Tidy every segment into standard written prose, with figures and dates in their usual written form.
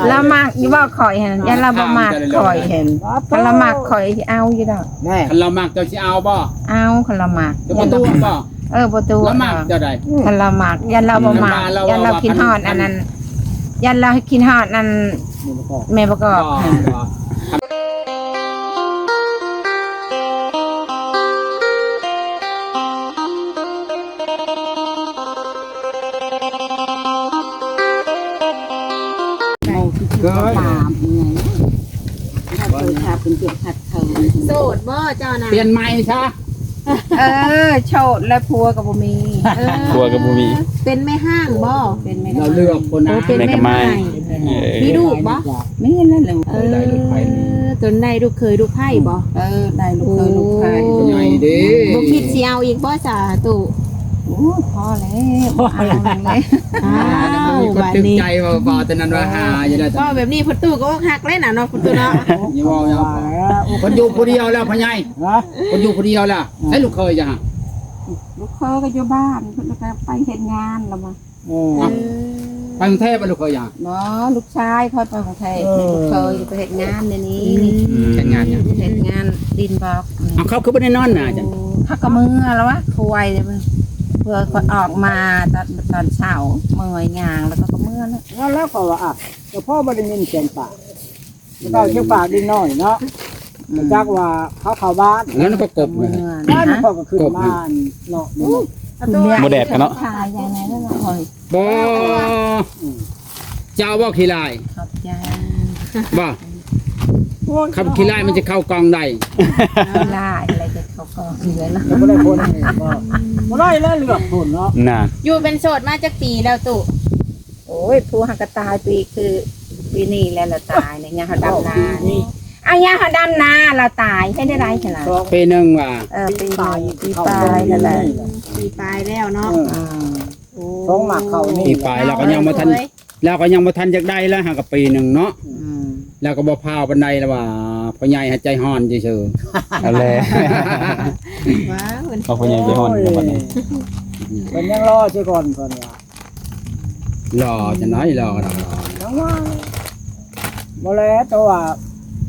เรามักอยู่บ่ข่อยเห็นยันเราบ่มักข่อยเห็นคันเรามักข่อยสิเอาอยู่ดอก แน่ คันเรามักเจ้าสิเอาบ่ เอาคันเรามัก จะบ่ตู้บ่ ประตู แล้วมักเจ้าใด คันเรามักยันเราบ่มักยันเรากินฮอดอันนั้นยันเรากินฮอดนั่นแม่ประกอบ เกิด ตามไงถ้าเคยทาเป็นเจ็บผัดเถิง โสดบ่เจ้าน่ะ เปลี่ยนใหม่ซะ โชดและพัวกับบ่มี ครัวกับบุมี เป็นแม่ห้างบ่ เป็นไม่ เรา ได้ เลือกคนนะ เป็นแม่ไม้มีลูกบ่ ไม่เห็นนั่นเลย ได้ลูกไผ่ จนได้ลูกเคยลูกไผ่บ่ ได้ลูกเคยลูกชาย ใหญ่ดิ บ่คิดสิเอาอีกบ่จ้าตู่ โอ้พอแล้วเอาเลย อ้าว มีคน บัด ตึง นี้ ใจว่าแต่นั้นว่าหาอยู่แล้ว ก็แบบนี้พุตู่ก็อกหักเลยน่ะเนาะพุตู่เนาะ อย่าว่าอย่าคนอยู่ผู้เดียวแล้วพ่อใหญ่ ฮะ คนอยู่ผู้เดียวแล้วให้ลูกเคยจ้ะ ลูกเคยก็อยู่บ้านเพิ่นก็ไปเฮ็ดงานแล้วมา ไปกรุงเทพไปลูกเคยจ้ะ เนาะลูกชายค่อยไปกรุงเทพลูกเคยไปเฮ็ดงานในนี้ แต่งงานเนี่ย เฮ็ดงานดินบอก เอาเขาคือบ่ได้นอนน่ะจ้ะ พักกระมือแล้ววะคุยเลยมันเพื่อคนออกมาตอนเช้าเมื่อยยางแล้วก็มือแล้ว แล้วก็ว่าอ่ะแต่พ่อบ่ได้ยินเสียงปากก็เสียงปากดินน้อยเนาะจักว่าเขาเข้าบ้าน แล้วก็กบเลย บ้านพ่อก็ขึ้นบ้านเนาะ โมแดดกันเนาะ ชายยังไงนั่นละคอย บ่เจ้าบ่ขี้ลาย ขอบใจ บ่ขับขี้ลายมันจะเข้ากองได้ ล่าอะไรจะเขาก็เหลือนะ บ่ได้คนบ่ได้แล้วเลือกคนเนาะ น่ะ อยู่เป็นโสดมาจักปีแล้วตู่ โอ้ยผู้หักตายปีคือปีนี้แล้วเราตายเนี่ยยังเขาดำนานี่เอายังเขาดำนาเราตายให้ได้ไรขนาด ปีหนึงว่า ปีตายปีตายนั่นแหละ ปีปลายแล้วเนาะ ท้องหมักเขานี่ ปีปลายแล้วก็ยังบ่ทันแล้วก็ยังบ่ทันจักได้แล้วหากับปีหนึงเนาะแล้วก็บ่พาวปานใดแล้วว่าพ่อใหญ่หายใจฮ้อนซื่อ เอาเลย ว้าว เอาคนใหญ่ไปห่อนกันวันนี้ เป็นยังรอซิก่อนเพิ่นว่า ๆรอจะน้อยรอ จังว่าบ่แล้วแต่ว่า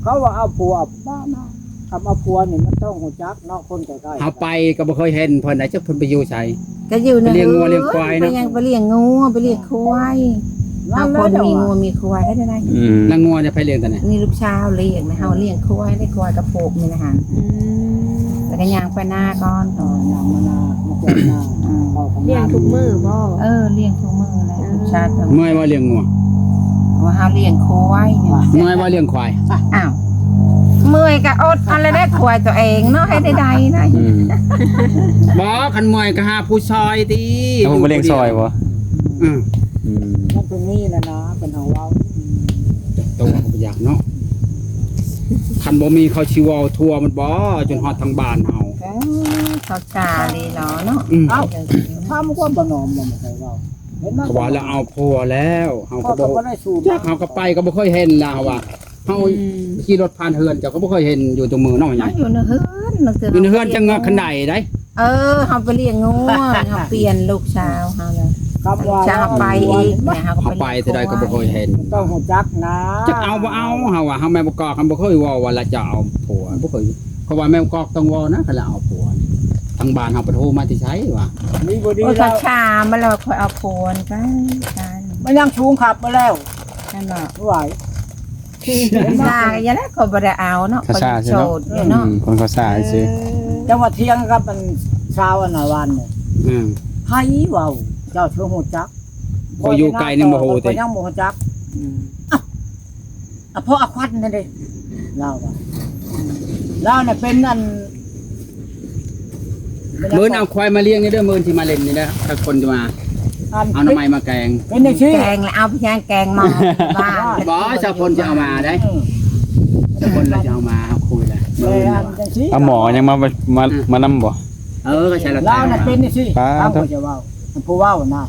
เขาว่าเอาผัวเอาบ้านมาทำเอาผัวนี่มันต้องหูจักเนาะคนใกล้ๆ เฮาไปก็บ่เคยเห็นเพิ่นได้จักเพิ่นไปอยู่ไส ก็อยู่ใน ไปเลี้ยงงัวเลี้ยงควายเนอะ ไปยังไปเลี้ยงงูไปเลี้ยงควายเอาคนมีงูมีควายให้ได้ไร อืม นางงัวจะไปเลี้ยงแต่ไหน นี่ลูกชาวเลี้ยงนะเฮาเลี้ยงควายได้ควายกระโปกนี่นะฮะแล้วก็ย่างไปหน้าก่อนต่อ น้ำมะนาวมะเขือหน้าเข้าของ เลี้ยงทุกมื้อบ่ เลี้ยงทุกมื้อเลยลูกชาว เมื่อยว่าเลี้ยงงัว ว่าเฮาเลี้ยงควายเนี่ย เมื่อยว่าเลี้ยงควาย อ้าวเมื่อยก็อดอะไรได้ควายตัวเองเนาะให้ได้ๆนะ อืม บ่คันเมื่อยก็หาผู้ซอยติ เอาผมไปเลี้ยงซอยบ่ อือ อืม มันเป็นนี่แหละนะเป็นเอาเว้า ตัวก็บ่อยากเนาะคันบ่มีเขาชิเวาทั่วมันบ่จนฮอดทางบ้านเฮา เขากาดีเนาะเนาะ เอ้าถ้ามันก็บ่นอมบ่ใครเว้าเห็นมั้ย ก็ว่าแล้วเอาผัวแล้วเฮา พ่อ ก็ ก็ บ่ บ่ได้สูบ เฮาก็ไปก็บ่เคยเห็นแล้วว่าเฮาขี่รถผ่านเฮือนเจ้าก็บ่เคยเห็นอยู่ตรงมือเนาะหยัง อยู่ในเฮือนอยู่ในเฮือนจังเงาะขนาดได้ เฮาไปเลี้ยงงูเฮาเปลี่ยนลูกชาวเฮาเลย ครับว่า จะไปอีกเนี่ยเฮาก็ เฮาไปแต่ใดก็บ่เคยเห็น ต้องหูจักนะ จักเอาบ่เอาเฮาว่าเฮาแม่บ่กอกคันบ่เคยเว้าว่าละจะเอาผัวบ่เคยเพราะว่าแม่บ่กอกต้องเว้านะคันละเอาผัวนี่ทางบ้านเฮาไปโทรมาที่ไสว่า มีบ่ดี โอ้ แล้ กาว ชามาแล้วค่อยเอาโพนกัน มันยังชูงขับมาแล้ว นั่นเนาะ ไหว ชาอย่าแล้วก็บ่ได้เอาเนาะ ข้าวซา โส ใช่เนาะ ดเนาะ คนข้าวซาซื้อ จังหวัดเที่ยงครับมันเช้าอันวันเนี่ย อืม ให้เว้าเจ้าชื่อหูจัก บ่อยู่ไกลนี่บ่ฮู้ติ ยังบ่ฮู้จักพ่ออควันนั่นเด้เล่าว่าเล่าน่ะเป็นอัน มื้อเอาควายมาเลี้ยงนี่เด้อมื้อที่มาเล่นนี่นะถ้าคนจะมาเอาน้ำไม้มาแกง เป็นในชื่อ แกงแล้วเอาไปย่างแกงมาบ้าน บ่ชาวพลจะเอามาได้ชาวพลเราจะเอามาเอาคุยเลย เอ มื้อ อ นี้ อันจังซี่ เอาหมอยังมานำบ่ ก็ใช่ละ เล่าน่ะเป็นในชื่อ ป้า ตามผู้จะเว้าผู้เว้านะ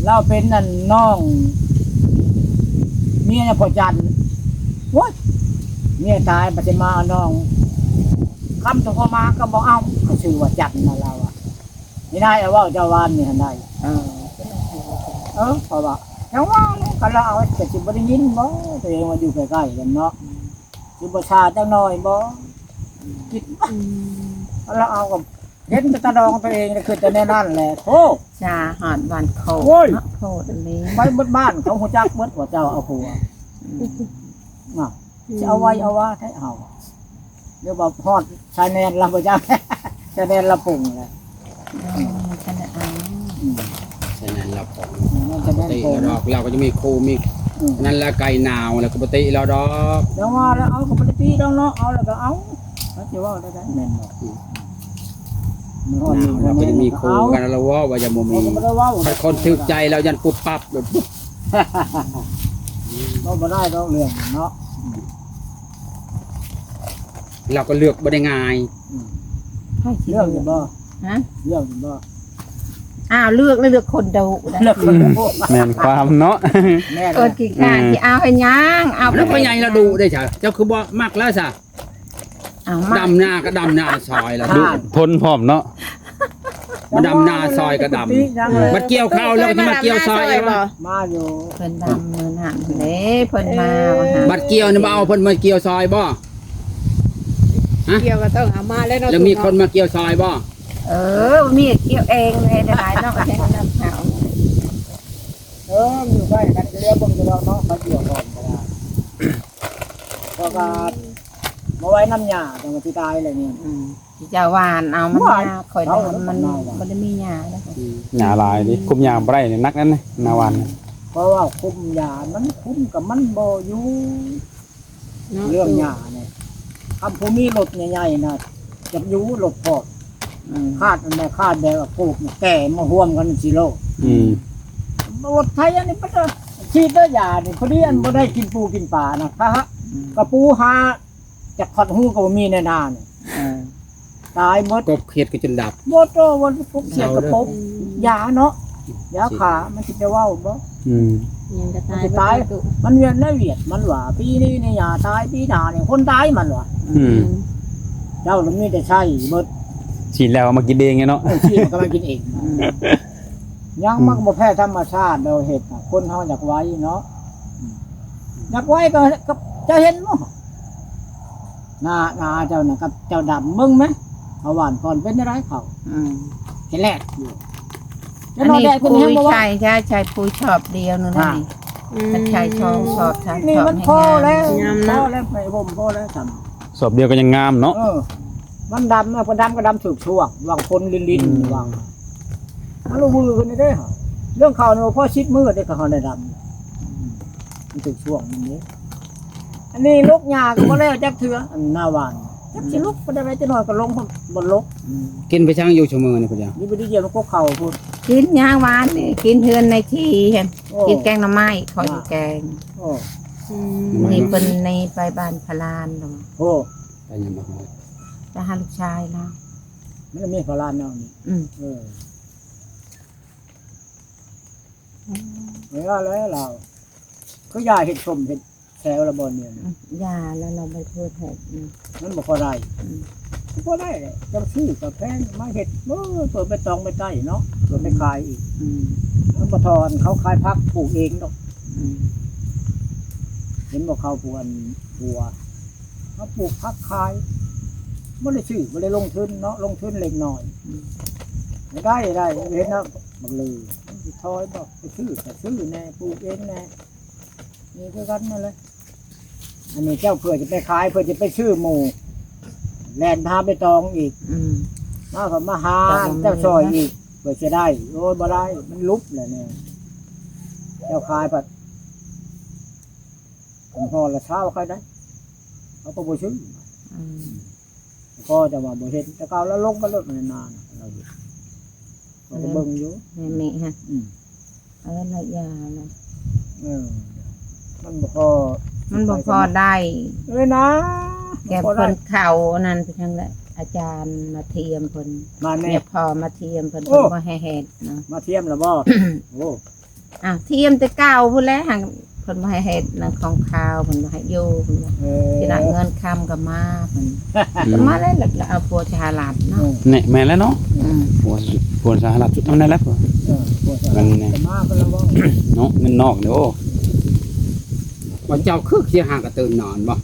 เล่าเป็นนั่นน้องเมียน่ะพ่อจันโว้ยเมียตายบ่ได้มาเอาน้องคำตัวพอมาก็บ่เอาก็ชื่อว่าจันน่ะเราอ่ะไม่ได้เอาเว้าเจ้าวานนี่หั่นได้เพราะว่าจังว่าเลย ก็เราเอาแต่สิบ่ได้ยินบ่ตัวเองว่าอยู่ใกล้ๆกันเนาะสิบ่ชาจังหน่อยบ่คิดเราเอากับเห็นแต่ตาดองตัวเองนี่คือแต่แน่นั่นแหละโธ่ ชาหอดวันโค โอ้ย เนาะโคตรเลย ไปเบิดบ้านเขาฮู้จักเบิดว่าเจ้าเอาผัวน่ะจะเอาไว้เอาว่าให้เอาเดี๋ยวบอกฮอดชายแดนเราบ่จัก ชายแดนเราปุ่งแหละ ฉันเอา ฉะนั้นเราของ มันจะ ป แด ก น ติ ปุ่ง เราดอกเราก็จะมีครูมีนั่นละไก่หนาวแล้วก็ปกติเราดอก เดี๋ยวว่าแล้วเอาก็บ่ได้ตีดอกเนาะเอาแล้วก็เอาเขาสิว่าได้แม่นบ่มันฮอด หนาวเราก็จะมีครูกันเราว่าจะบ่มี มันก็บ่ได้เว้า ถ้าคนถึกใจเรายันปุ๊บปั๊บเลยปุ๊บ เราบ่ได้ดอกเรื่องเนาะ เราก็เลือกบ่ได้ง่าย เรื่องอยู่บ่ ฮะ เรื่องอยู่บ่ อ้าวเลือกคนดูนะ เรื่องคนละพวก แม่นความเนาะ แม่ คนกี่การที่เอาให้ย่างเอา แล้วพ่อใหญ่เราดูได้จ้ะเจ้าคือบ่มักแล้วซะ เอามา ดำหน้าก็ดำหน้าซอยแล้วดู ทนพร้อมเนาะ มาดำหน้าซอยก็ดำมาเกี่ยวข้าวแล้วก็จะมาเกี่ยวซอย บ่ มาอยู่ เพิ่นดำมือหันเด้เพิ่นมาว่าหา บัดเกี่ยวนี่บ่เอาเพิ่นมาเกี่ยวซอยบ่ เกี่ยวก็ต้องเอามาแล้วเนาะ แล้วมีคนมาเกี่ยวซอยบ่ มีเกี่ยวเองเลยได้หลายเนาะแค่น้ำขาว อยู่ใกล้กันเรียกเบิ่งเราเนาะมาเกี่ยวก่อนก็ได้เพราะว่ามาไว้น้ำยาจังว่าสิตายเลยนี่ ที่เจ้าหวานเอามันยาคอยทำมันบ่ได้มียาแล้ว หญ้าลายดิคุมยามบ่ได้นี่นักนั่นนี่นาวัน เพราะว่าคุมยามันคุมกับมันบ่อยู่เรื่องยาเนี่ยคำผู้มีรถใหญ่ๆน่ะจะอยู่รถพอดคาดอันใดคาดแบบว่าปลูกแก่มาห่วมกันสิโล อืม รถไทยอันนี้มันก็ฉีดด้วยยานี่พอดีอันบ่ได้กินปูกินปลานะฮะกระปูหาจะขอดหูก็บ่มีในนานี่ตายหมด กบเขียดก็จนดับ บ่โตวันปุ๊บเสียกระปบยาเนาะยาขามันสิไปเว้าบ่ อืม ยังจะตาย ตายมันเวียนได้เวียดมันว่าปีนี้ในยาตายปีหน้านี่คนตายมันว่า อืม เจ้ามันมีแต่ใช่เบิด ฉีดแล้วเอามากินเองไงเนาะ ที่มันก็มากินเองยังมันก็บ่แพ้ธรรมชาติเราเฮ็ดคนเฮาอยากไว้เนาะอยากไว้ก็จะเห็นบ่นาเจ้าน่ะกับเจ้าดำมึงไหมเอาหวานก่อนเป็นอะไรเขาแค่แรกอยู่ อันนี้ผู้ชายชายผู้ชอบเดียวนู่นนี่ถ้าชายชอบชาย นี่ ชอบ มัน ให้ พอแล้ว งาม พ นะ อแล้วไปผมพอแล้วทำ สอบเดียวก็ยังงามเนาะ มันดำก็ดำถูกช่วงวางคนลินวางมันลงมือกันได้เหรอเรื่องข่าวเนี่ยพ่อชิดมือได้กับเขาในดำมันถูกช่วงนี้อันนี้ลูกยาก็มาแล้วจักเถื่ออันหน้าหวานจักสิลุกก็ได้ไรจะหน่อยก็ลงบนลก กินไปช่างอยู่ชั่วโมงนี่พุ่นเดียว นี่ไปดีเยี่ยมก็เข่าพูด กินยาหวานนี่กินเฮือนในที่เห็นกินแกงหน่อไม้ขออยู่แกง โอ้ นี่เป็นในไปบ้านพลานเนาะ โอ้ ไปยังบ่ฮอด จะหาลูกชายแล้ว มันมีพลานเนาะนี่ไม่ว่าแล้วเราก็ยาเห็ดชมเห็ดแซวระบอนเนี่ย ยาแล้วเราไปเพิ่มเห็ด มันบอกพอได้พอได้เลยจะซื้อกับแพงมาเห็ดเปิดไปตองไปใต้เนาะเปิดไปขายอีกมันบ่ทอนเขาขายพักปลูกเองดอกเห็นบอกเขาปลูกอันบัวเขาปลูกพักขายไม่ได้ซื้อไม่ได้ลงทุนเนาะลงทุนเล็กน้อยได้เห็นนะบักเลยทอยบอกไปซื้อแต่ซื้อแน่ปลูกเองแน่นี่คือกันนั่นเลยอันนี้เจ้าเพื่อจะไปขายเพื่อจะไปซื้อหมูแลนพาไปตองอีกมาผมมาหาเจ้าซอยอีกเพื่อจะได้โอ้ยบ่ได้มันลุบเลยเนี่ยเจ้าขายปัดผมพอละเช้าใครได้เขาก็บ่ซื้อก็จะว่าบ่เห็นแต่เก่าแล้วลงก็ลดนานเราเห็นเราก็เบิ่งอยู่ แม่ฮะอะไรยานะ มันบ่พอ มันบ่พอได้ นะ แกเพิ่นเข่านั่นเป็นทั้งแหละอาจารย์มาเทียมเพิ่น มาแน่ เนี่ยพอมาเทียมเพิ่นบ่ให้เฮ็ดเนาะ มาเทียมแล้วบ่โอ้ เทียมแต่เก่าพุ่นแล้วหังเพิ่นบ่ให้เฮ็ดนั่นของข้าวเพิ่นบ่ให้อยู่เพิ่นว่าสิได้เงินค้ำก็มาเพิ่นก็มาแล้วแล้วเอาปัวชาลาดเนาะ เนี่ยแม่นแล้วเนาะผัวสหรัฐจุดนั้นแหละ มันเนี่ยมาก็แล้วบ่ เนาะเงินนอกเด้อ ว่าเจ้าคือสิหากระตื่นนอนบ่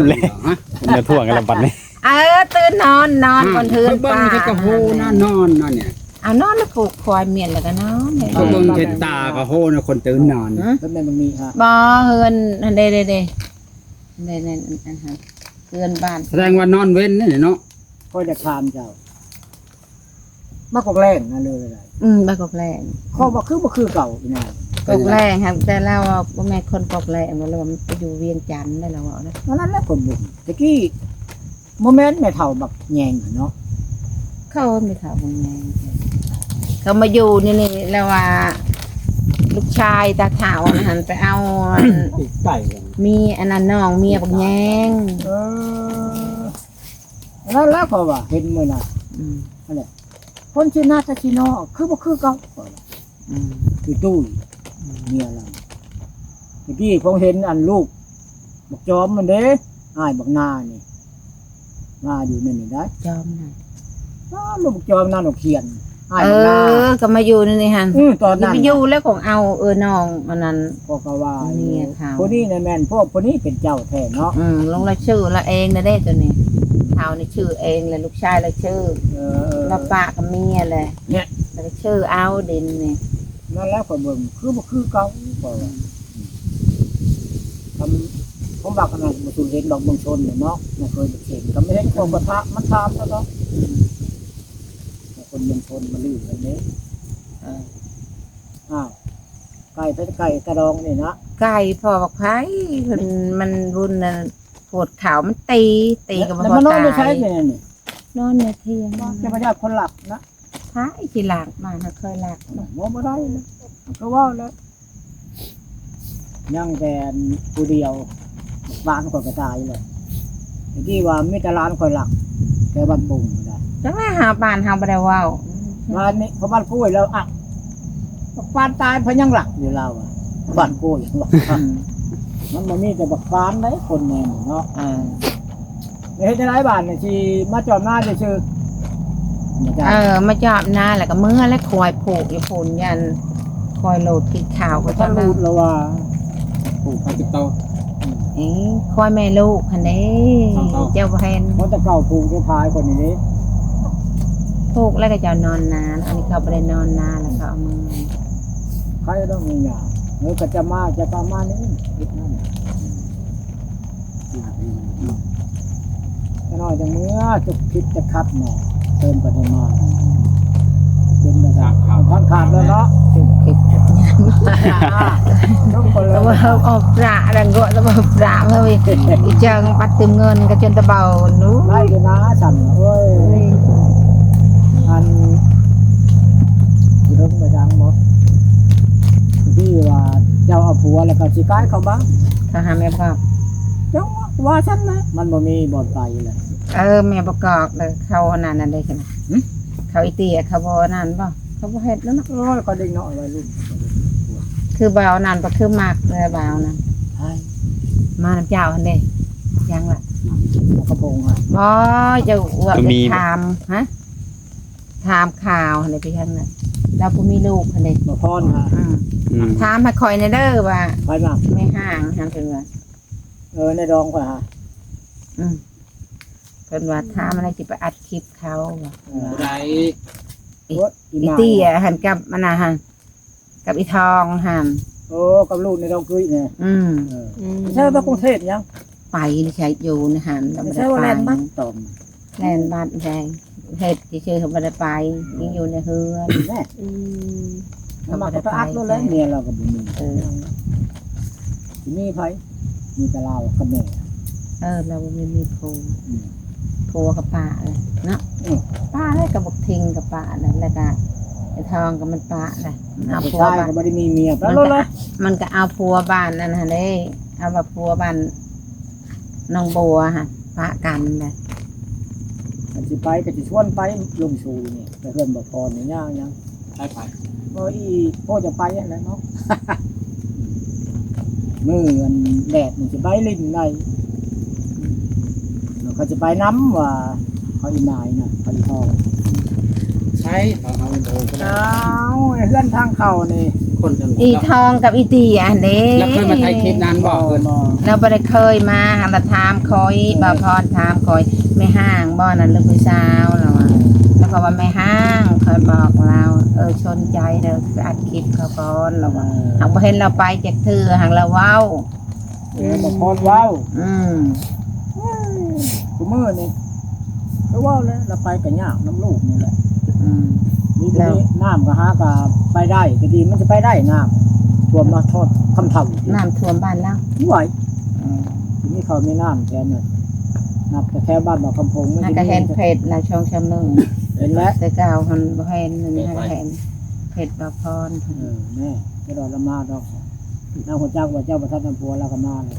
เละมันจะท่วงกันละบัดนี้ ตื่นนอนบนเทือน เบิ่ง ป้า ให้กระโหนะนอนนั่นเนี่ย เอานอนแล้วผูกคอยเมียนแล้วก็นอน เขาเบิ่งเห็นตากระโหนะคนตื่นนอน แล้วแม่มันมีฮะ บ่เฮือนอันเด้อันฮะเฮือนบ้าน แสดงว่านอนเว้นนี่เนาะ ค่อยจะถามเจ้ามักกอกแรงนะเลยอะไร บ้านกอกแรง เขาบ่คือเก่าอีน่ะ กอกแรงครับแต่เราบ่แม่นคนกอกแรงว่าเรามันไปอยู่เวียงจันทน์ได้แล้วเอานะ วันนั้นแหละคนบุญตะกี้โมเมนต์แม่เฒ่าบักแยงอะเนาะ เขาไม่ถามว่าไงเขามาอยู่นี่แล้วว่า ลูกชายตาขาวนะหันไปเอา ไก่ มีอันนั้นน้องเมียบักแยง เออแล้วเขาว่าเห็นมื้อน่ะ อืม คนชื่อนาตาชิโนคือบ่คือเก่า อืม คือตู้เมียเราตะกี้ผมเห็นอันลูกบักจอมมันเด้อ้ายบักนานี่นาอยู่นั่นนี่ได้ จอมน่ะ ลูกบักจอมนั่นเอาเขียนอ้าย เอ บักนา อก็มาอยู่นี่หัน ตอน จะ นั้น ไปอยู่แล้วของเอาน้องอันนั้น ก็ว่า เมียเขา คนนี้น่ะแม่นพวกคนนี้เป็นเจ้าแท้เนาะ ลงละชื่อละเองนะเด้ตัวนี้เขานี่ชื่อเองเลยลูกชายละชื่อ เออ ละปะกับเมียเลย เนี่ย แล้วก็ชื่อเอาดินนี่ นั่นแหล้วก็เบิ่งคือบ่คือเก่าก็ว่าทำผมบอกกันนะบ่สูเห็นดอกเมืองชนเนาะไม่เคยเห็นก็ไม่เห็นคนกระทะมันทามซะเนาะคนเมืองชนมาลื้อเลยเด้ อ้าวไก่เป็นไก่กระดองนี่นะ ไก่พอบอกไผ่มันบุญน่ะปวดขาวมันตีกับ แล้ว พอ มันนอน ตาย ไม่ใช่เนี่ยนี่ นอนในเที่ยง จะไม่ได้คนหลับนะ ไผ่ที่หลักมาเคยหลัก มองไม่ได้เลยก็ว่าแล้วยังแต่ผู้เดียวบ้านคนกระจายเลยที่ว่ามีแต่ร้านคนหลักแค่บ้านปุ่งไม่ได้ จังว่าหาบ้านหาบ่ได้เว้า บ้านนี้พอบ้านกุ้ยแล้วอ่ะบ้านตายเพราะยังหลักอยู่เราอ่ะบ้านกุ้ยมันมันมีแต่บักฟ้านได้คนแน่เนาะ เฮ็ดในหลายบ้านนี่สิมาจอดหน้าซื่อๆ มาจอบหน้าแล้วก็เมื่อแล้วคอยผูกอยู่พูนยันคอยโหลดกินข้าวก็ ถ้า จะ รูดแล้วว่า ผูกพากิโต คอยแม่ลูกคันนี้เจ้าแพน มันจะเก่าผูกจะพายคนนี้ ผูกแล้วก็จะนอนนานอันนี้เขาไปได้นอนนานแล้วเขาเอามือ ใครต้องมีอย่างเนื้อก็จะมาจะประมาณนี้นิดนั่นจะน้อยจังเมื่อจุกคิดจะคัดแน่เติมปริมาณเป็นระดับขาดแล้วเนาะ คิดแบบนี้ ทุกคนเล แต่ ย ว่าเขาออกปลาดังก็แต่ว่าปลาเมื่อวีอีจังปัดเติมเงินก็จนตะเบานู้ ไล่กันนะสั่นเอ้ยอันที่รถมาจังหมดที่ว่าเจ้าเอาผัวแล้วก็สิกายเขาบ้าง เขาหาแม่บอก เจ้าว่าฉันนะมันบ่มีบ่อนไปเลย แม่ประกอบเลยเขาอันนั้นนั่นได้ใช่ไหมเขาอีเตียเขาบอนั่นป่ะเขาบอเฮ็ดแล้วเนาะ ก็เด็กน้อยวัยรุ่น คือเบานั่นก็คือมากเลยเบานั่น ใช่ มาน้ำเจ้าอันเด้ยังล่ะ กระโปรงอ่ะ บ่จะว่าไปถามฮะถามข่าวอันนี้ไปทางนั้นเราบ่มีลูกอันนี้ มาพรฮะ ถามให้คอยในเด้อว่า ไปมา ไม่ห่างทางเพิ่นว่า ในดองก่อนฮะ เพิ่นว่าถามอะไรสิไปอัดคลิปเขาว่า ไร อีเตี้ยหันกับมันน่ะหันกับอีทองหัน โอ้กับลูกในดองคุยเนี่ย Ừ. ใช่ว่ากรุงเทพยัง ไปนี่ใช้อยู่ในหันแล้ว ไม่ บ่ ใช่ ได้ ว่า ไป แลนด์บ้านตอม แล่นบ้านแดงเฮ็ดชื่อๆเขาบ่ได้ไปยังอยู่ในเฮือน แม่ Ừ. มาก็อัดแล้วแล้วเนี่ยเราก็บ่มี มีไผมีแต่เรากับแม่ เราบ่มีผัวกับป้าเลยเนาะป้าเลยก็บอกทิ้งกับป้าเลยแล้วก็ไอ้ทองกับมันป้าเลยเอา ผู้ ผัว ชาย บ้าน ก็บ่ได้มีเมียไป มัน แล้ว ก็ เลย มันก็เอาผัวบ้านนั่นฮะเด้เอาว่าผัวบ้านน้องบัวฮะป้ากันเลย มันสิไปก็สิชวนไปลงชูนี่แต่เพื่อนบ่พรนี่ย่างยัง ไปไป บ่อีพ่อจะไปนั่นแหละเนาะ มื้ออันแดดมันสิไปลิ้นได้แล้วเขาจะไปน้ำว่าเขาอีนายน่ะเขาอีทอง ใช้เอาโดนก็ได้ อ้าวเพื่อนทางเข้านี่ คนจัง อีทองกับอีเตียเด้ แล้วเคยมาถ่ายคลิปนั้นบ่เพิ่น เราบ่ได้เคยมาหาละถามคอยบ่พรถามคอยไม่ห้างบ่นั่นลูกผู้สาวเราอะแล้วก็ว่าไม่ห้างคอยบอกเราชนใจเด้อคืออัดคลิปเขาก่อนเราว่าหากบ่เห็นเราไปจักเทื่อหากเราเว้า บ่พอเว้า อืม กูมื้อนี่ก็เว้าแล้วเราไปก็ยากน้ำลูกนี่แหละ อืม นี่ก็นี่น้ำก็หาก็ไปได้ก็ดีมันจะไปได้น้ำท่วมมาทอดคำเท่า น้ำท่วมบ้านเรา ไหว อืม ทีนี้เขาไม่น้ำแทนน่ะนับแต่แถวบ้านบ่อคำพง หากก็เห็นเพจเราช่องชำนึง เห็นแล้ว แต่เก่ามันบ่เห็นมันเห็นเพจบ่พร แม่ก็รอละมาดอกนางหัวเจ้าว่าเจ้าประทับน้ำพัวแล้วก็มาเลย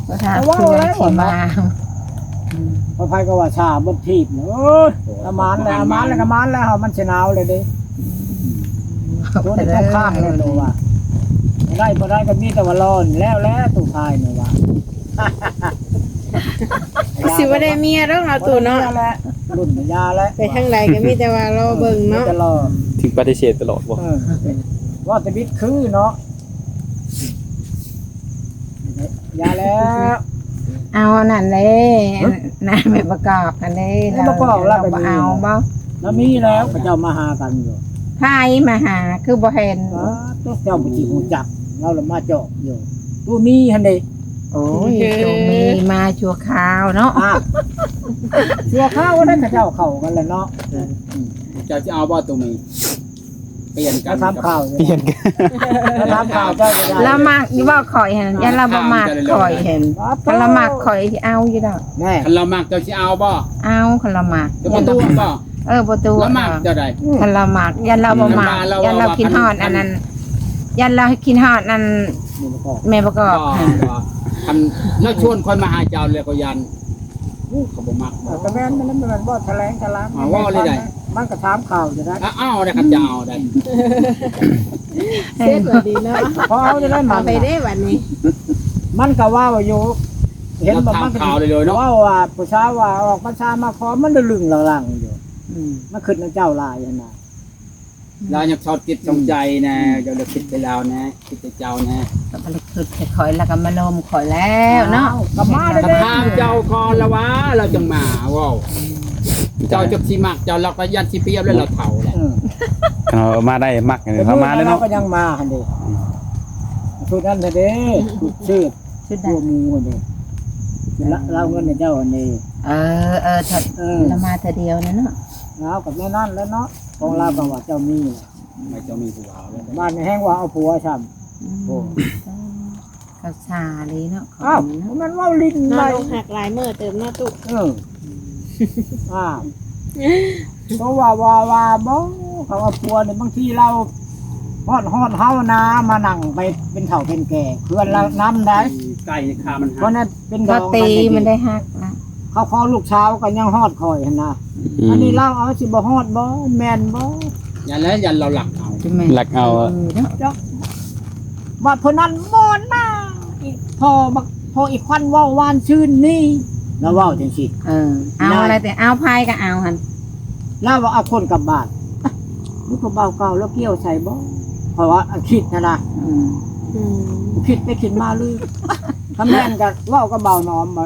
บ่ถามคือยังสิมา พระภัยก็ว่าชาบนทีบเนอะละมานแล้วละมานแล้วก็มานแล้วมันสิหนาวเลยเด้ตัวนี้ต้องข้างเลยตัวว่าบ่ได้ก็มีแต่ว่าร้อนแล้วตู้ทายเนี่ยว่า สิบ่ได้เมียดอกเนาะตู่เนาะ แล้วรุ่นยาแล้ว ไปทางใดก็มีแต่ว่ารอเบิ่งเนาะ จะรอ ถึงปฏิเสธตลอดบ่ ว่าแต่บิดคือเนาะยาแล้ว เอานั่นเลยน้าไม่ประกอบกันเลยเราบ่เอาบ่ แล้วมีแล้วพระเจ้ามาหากันอยู่ พายมาหาคือบ่เห็น ตัวเจ้าบุตรหูจักเราละมาเจาะอยู่ตัวมีฮันเด โอ้ยตัวมีมาชั่วคราวเนาะ เสียข้าวว่าได้พระเจ้าเข้ากันแล้วเนาะ เจ้าสิเอาบ่ตรงนี้เปลี่ยนกั ก็ น ทำข่าว เปลี่ยนกัน ทำข่าวเจ้าจะได้ เรามักอยู่บ่ข่อยเห็นยันเราบ่มักข่อยเห็นคันเรามักข่อยสิเอาอยู่ดอก แน่ คันเรามักเจ้าสิเอาบ่ เอาคันเรามัก จะบ่ตู้บ่ ประตู แล้วมักเจ้าใด คันเรามักยันเราบ่มักยันเราคิดฮอดอันนั้นยันเราคิดฮอดนั่น นี่มันก็ แม่ประกอบ คันแล้วชวนคนมาหาเจ้าเลยก็ยันเขาบ่มักบ่ กระแมนมันบ่แถลงแถลงมันก็ถามข่าวจะได้ เอาได้คันจะเอาได้ เสร็จว่าดีเนาะ พอเอาจะได้มั เอา น ไปได้วันนี้ มันก็ว่าอยู่เห็นบ่มันก็ ข่าวเลยเนาะ ว่าผู้ชายว่าออกพรรษามาขอมันลึงหลังอยู่มันขึ้นเจ้าลายนะ เราอยากชอบจิตจงใจนะเจ้าเลือกคิดไปแล้วนะคิดแต่เจ้านะ ก็บ่ได้คิดแต่ข่อยแล้วก็มาลมข่อยแล้วเนาะ ก็มาได้ ถ้าพามเจ้าคอละวะเราจังมาว้าวเจ้าจักสิมักเจ้าเราก็ยันสิเปรียบแล้วเราเฒ่าแหละ เอามาได้มักเขามาแล้ว เรา เนาะ ก็ยังมาหั่นดิชุดนั้นเด้ชื่อ ชุด ตั ใด วมูหั่นดิเราเงินให้เจ้าหั่นดิ ถ้าเรามาเธอเดียวนะเนาะ เรากับแม่นั่นแล้วเนาะของเราก็ว่าเจ้ามี ไม่เจ้ามีผู้เอาแล้ว บ้านแห้งว่าเอาผัวซ้ำ เขาชาเลยเนาะ อ้าวมันว่าลิ้น น ไหล อนลงหักหลายมื้อเติมเนาะตู่ เพราะว่าบ่เขาเอาผัวเนี่ยบางทีเราฮอดเฮานามานั่งไปเป็นเฒ่าเป็นแก่เพื่อนเรานำได้ ไก่คามัน เพราะนั้นเป็นด ก็ อง ตีมันได้หักนะ เขาขอลูกเช้าก็ยังฮอดคอยหั่นนะอันนี้เราเอาสิบ่ฮอดบ่แม่นบ่ ยันแล้วยันเราหลักเอา ใช่ไหม หลักเอา เนาะ ว่าเพิ่นนั้นบ่น่าอีกพออีกควันเว้าวานชื่นนี่แล้วเว้าจังซี่ เอาอะไรแต่เอาพายก็เอาหัน แล้วว่าเอาคนกลับบ้านลูกก็เบาเก่าแล้วเกี่ยวใส่บ่เพราะว่าคิดนะ อืม คิดไปคิดมาเลยทำแม่นก็เว้าก็เบาน้อมบ่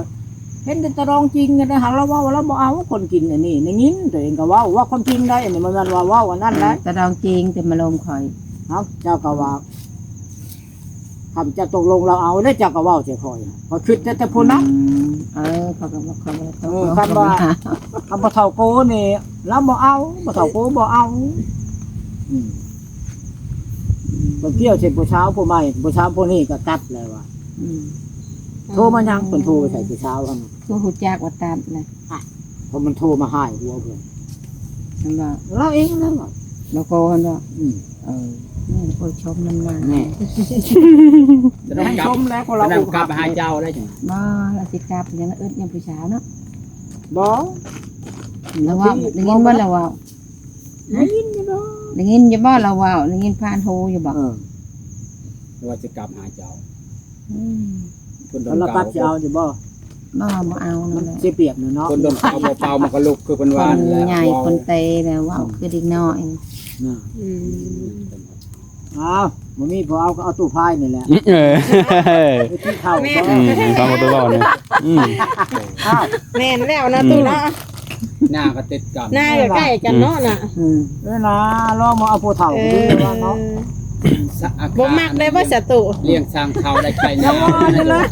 เห็นแต่ตะรองจริงกันนะหาเราเว้าแล้วบ่เอาคนกินอันนี้ในยินตัวเองก็เว้าว่าความจริงได้อันนี้มันว่าเว้าอันนั้นแหละ จะดองจริงแต่มาลมข่อย เฮาเจ้าก็ว่าคำจะตกลงเราเอาได้เจ้าก็เว้าเสียคอยพอคิดแต่ผู้นั้น เขาก็บอกเขาบอก คำว่าคำบ่เฒ่าโกนี่เราบ่เอาบ่เฒ่าโกบ่เอาบ่เกี่ยวเสร็จผู้เช้าผู้ใหม่ผู้เช้าผู้นี้ก็ตัดเลยว่าโทรมายังเพิ่นโทรไปใส่ผู้เช้าคั่น คือหูจักว่าตัดเลย เพราะมันโทรมาหายหัวเพิ่น มันบอก เราเองแล้วว่า เราโกนว่านี่ผู้ชมมันมา แน่ จะต้อง ให้ กลับ ชมแล้วก็ เรา เรา กลับไปหาเจ้าได้จัง บ่เราสิกลับยังอึดยังผู้สาวเนาะ บ่ แล้วว่าได้ยินบ่เราว่า ได้ยินอยู่บ่ ได้ยินอยู่บ่เราว่าได้ยินผ่านโทรอยู่บ่ ว่าจะกลับหาเจ้าคนโด แล้ว น เรา เก่า ตัดสิเอาอยู่บ่ บ่เอา มั นั่ น นแหละ สิเปียกเนาะ คนโดนเก่าบ่เป่ามันก็ลุกคือเป็น ค วาน น แล้ว ใหญ่คนเตแล้วว่าคือเด็กน้อย น่ะ อืม อ้าวบ่มีพอเอาก็เอาตู้พายนี่แหละ เออ ไปที่เข้า แม่ บ่ ฟังประตูเว้าเนี่ยม อ้าว แม่นแล้วนะตู้เนาะ หน้าก็ติดกัน หน้าก็ใกล้กันเนาะน่ะ เอ้ยนะลองมาเอาผู้เฒ่า เอ ดู อ ว่าเนาะ สะอาด บ่มักได้บ่สตุ เลี้ยงช้างเขาได้ไข่ อย่าว่านี่เลย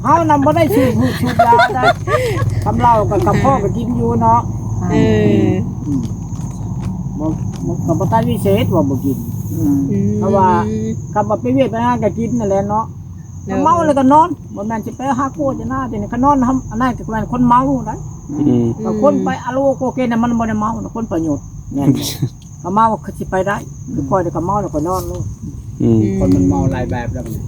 เฮานำบ่ได้ชื่อผู้ชื่อยาได้คำเล่ากับคำพ่อก็กินอยู่เนาะ เออ บ่กับบ่ตันวิเศษว่าบ่กิน เพราะว่า คำว่าไปเวียดไปหาก็กินนั่นแหละเนาะเมาแล้วก็นอนบ่แม่นสิไปหาโคจะหน้าจะนี่ก็นอนทำอันนั้นก็แม่นคนเมาได้ อืม ก็คนไปอะโลโกเกนน่ะมันบ่ได้เมานะคนประโยชน์แม่นบ่ก็เมาก็สิไปได้คือปล่อยแต่ก็เมาแล้วก็นอนลง อืม คนมันเมาหลายแบบแล้วเนี่ย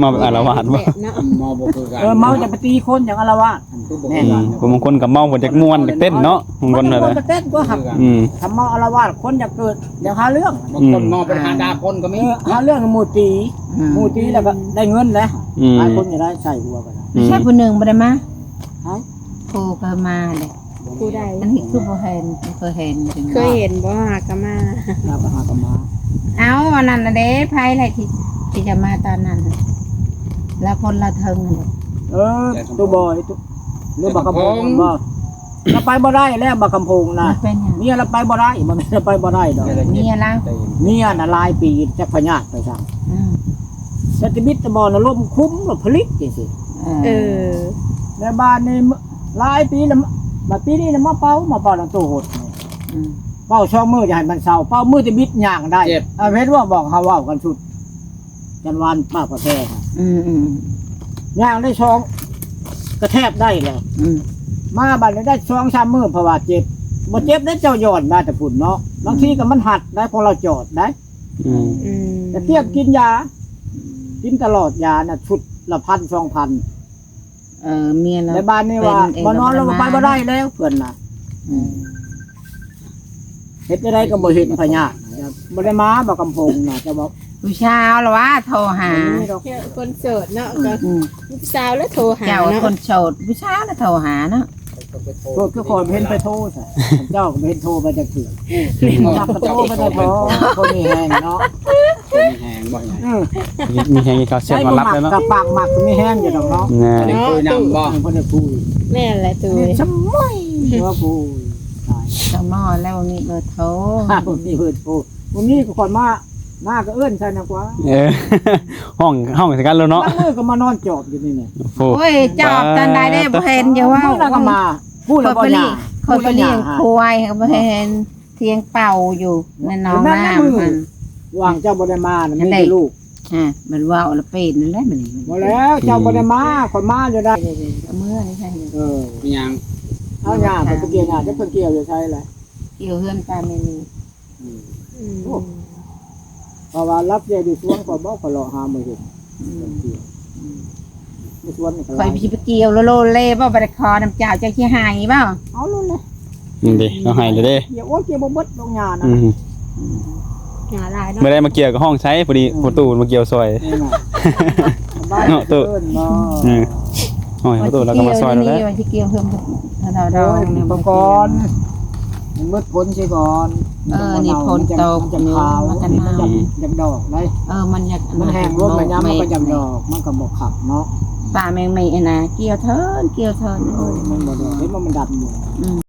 มาแบบอาละวาดบ่ แบบเนาะ เมาบ่คือกัน เมาจะไปตีคนอย่างอาละวาด คือบ่ แน่ คือน อ กัน น บางคนก็เมาบ่จักม่วนจักเต้นเนาะบางคน มั น่ะ นก็เต้นก็หัก อืม ทำเมาอาละวาดคนอยากเกิดอยากหาเรื่อง บางคนเมาไปหาดาคนก็มี หาเรื่องหมู่ตีแล้วก็ได้เงินแล้ว อืม หลายคนจะได้ใส่หัวกันนะ ไม่ใช่ผู้หนึ่งบ่ได้มา ใช่ ผู้ก็มาเลย ผู้ใด อันนี้คือบ่เห็นเคยเห็นถึง เคยเห็นบ่หากะมา ลาบหากันมา เอาวันนั้นน่ะเด้ไผอะไรที่จะมาตอนนั้นน่ะแล้วคนละเทิงนั่นแหละ ตัวบอยตัวเรื่องบักกำพงบ่เราไปบ่ได้แล้วบักกำพงนะ มันเป็นหยัง เมียเราไปบ่ได้บ่แม่นเราไปบ่ได้ดอก เมียแล้ว เมียน่ะหลายปีจักพญาติไปสั่ง อืม สติบิตบ่น่ะล่มคุ้มแล้วผลิตจังซี่ เออ แล้วบ้านนี่หลายปีแล้วมาปีนี้น่ะมาเป่าหลังตู้หดนี่ อืม เป่าช่องมืออย่าให้มันเศร้าเป่ามือจะบิดย่างได้เห็นว่าบอกเฮาเว้ากันสุดจันวานป้าประแท้ค่ะ อืมอืม ย่างได้ช่องกระแทบได้แล้ว อืม มาบัดนี้ได้ช่อง3มื้อเพราะว่าเจ็บบ่เจ็บได้เจ้าย้อนมาแต่พุ่นเนาะบางทีก็มันหัดได้พอเราจอดได้ อืม อืม แต่เทียบกินยา กินตลอดยาน่ะชุดละ1,000-2,000 เมียแล้ว ในบ้านนี่ว่า เป็นเอง บ่นอนแล้ว ก็ ก็ บ่ ไป ได้ บ่ได้แล้วเพิ่นน่ะ อืม เฮ็ดจังไดก็บ่เห็นพญาบ่ได้มาบ่กำพงน่ะจะบอก ผู้ชายแล้วว่าโทรหา นี่ดอก คนโสดเนาะก็ อืม ลูกสาวแล้วโทรหา เจ้า เนาะ คนโสดผู้ชายแล้วโทรหาเนาะ โทษคือคนเห็นไปโทษซะเจ้าก็บ่เห็นโทรไปจักเทื่อจักก็โทรไปได้พอคนนี้แฮงเนาะ คนมีแหงบ่ไง มีแฮงเขาเสียบมารับแล้วเนาะ กับปากหมักก็มีแฮงอยู่ดอกเนาะ แน่ ได้คุยนำบ่ เพิ่นได้คุย แม่นแหละตู้ นี่สมัยว่ากูตาย เจ้าหม้อแล้วมีเบอร์โทร ผมนี่เพิ่นโทรผมนี่ก็ก่อนมาก็เอื้อนใช่นะกว่า เออห้องสิกันแล้วเนาะ บางมื้อก็มานอนจอบอยู่นี่เนี่ย โอ้ โอ้ยจอบตอนใดได้บ่เห็นอย่าว่า มื้อนั้นก็มาพูด ค แล้ว น บ่ ไป ห เลี้ ยาย งคนไปเลี้ยงควายก็บ่เห็นเทียงเป่าอยู่ในหน้องน้ำมัน วางเจ้าบ่ได้มาน่ะมีแต่ลูก มันว่าวละเป็นนั่นแหละมัน บ่แล้วเจ้าบ่ได้มาคนมาอยู่ได้ เอามื่อนี่ใช่ไหม เออ มีหยัง เอาหญ้าไปเกี่ยวหญ้าจะเพิ่นเกี่ยวอยู่ใช่แหละ เกี่ยวเฮือนปลาเมนี อืม เพราะว่ารับเกี่ยวอยู่สวนก็บ่ก็รอหาบ่เห็นในสวนนี่ก็ คอยพี่ไปเกี่ยวโลเล่บ่บริคอน้ำเจ้าเจ้าขี้หายบ่ เอาเลยเลย นี่ดิเราให้เลยเด้ เกี่ยวโอ้เกี่ยวบ่เบิดลงหญ้านะ อืม หาหลายเนาะ ไม่ได้มาเกี่ยวกับห้องใช้พอดีประตูมาเกี่ยวซอย นี่น่ะบ้าน เนาะตู้ เอิ้นบ่ อืมโอ้ยประตูเราก็มาซอยแล้วแหละ วันที่เกี่ยวเฮือนเรา โอ้ยมีอุปกรณ์มันมืดพ้นใช่ก่อน นี่พนตก มันจะขาว มันก็ มัน น้ จะดอกได้ มันอยาก มันแห้งรวมไปย้ำมันก็จำดอกมันก็บอกขับเนาะ ปลาแมงไม่นะเกี่ยวเทิน โอ้ยมันบ่ดอกเห็นว่ามันดำอยู่